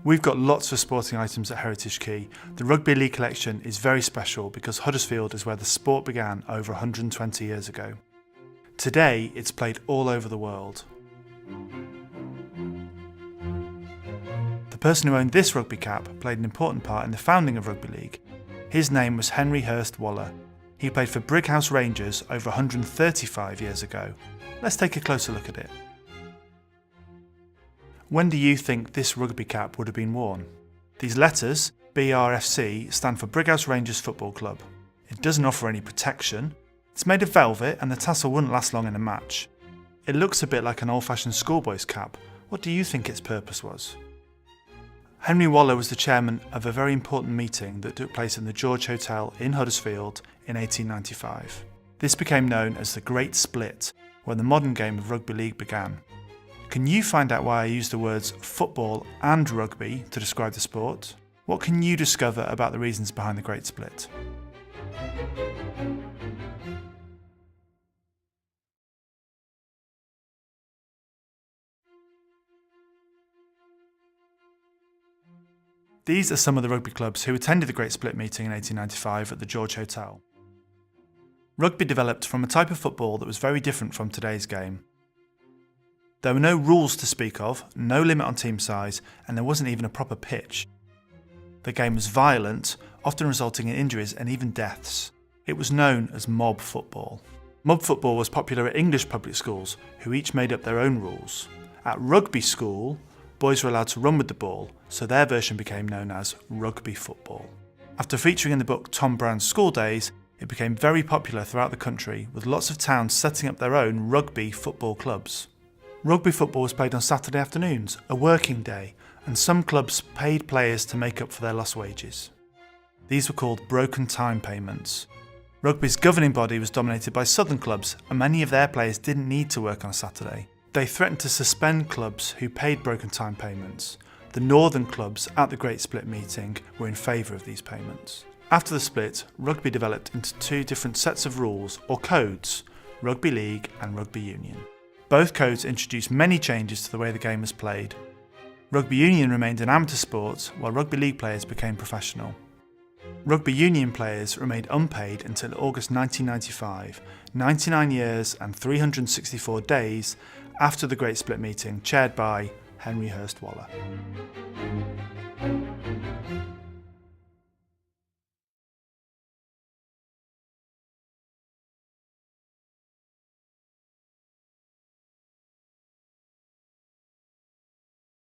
We've got lots of sporting items at Heritage Quay. The Rugby League collection is very special because Huddersfield is where the sport began over 120 years ago. Today, it's played all over the world. The person who owned this rugby cap played an important part in the founding of Rugby League. His name was Henry Hurst Waller. He played for Brighouse Rangers over 135 years ago. Let's take a closer look at it. When do you think this rugby cap would have been worn? These letters, BRFC, stand for Brighouse Rangers Football Club. It doesn't offer any protection. It's made of velvet and the tassel wouldn't last long in a match. It looks a bit like an old-fashioned schoolboy's cap. What do you think its purpose was? Henry Waller was the chairman of a very important meeting that took place in the George Hotel in Huddersfield in 1895. This became known as the Great Split, when the modern game of rugby league began. Can you find out why I used the words football and rugby to describe the sport? What can you discover about the reasons behind the Great Split? These are some of the rugby clubs who attended the Great Split meeting in 1895 at the George Hotel. Rugby developed from a type of football that was very different from today's game. There were no rules to speak of, no limit on team size, and there wasn't even a proper pitch. The game was violent, often resulting in injuries and even deaths. It was known as mob football. Mob football was popular at English public schools, who each made up their own rules. At rugby school, boys were allowed to run with the ball, so their version became known as rugby football. After featuring in the book Tom Brown's School Days, it became very popular throughout the country, with lots of towns setting up their own rugby football clubs. Rugby football was played on Saturday afternoons, a working day, and some clubs paid players to make up for their lost wages. These were called broken time payments. Rugby's governing body was dominated by southern clubs, and many of their players didn't need to work on a Saturday. They threatened to suspend clubs who paid broken time payments. The northern clubs at the Great Split meeting were in favour of these payments. After the split, rugby developed into two different sets of rules, or codes, Rugby League and Rugby Union. Both codes introduced many changes to the way the game was played. Rugby Union remained an amateur sport, while Rugby League players became professional. Rugby Union players remained unpaid until August 1995, 99 years and 364 days after the Great Split meeting, chaired by Henry Hurst Waller.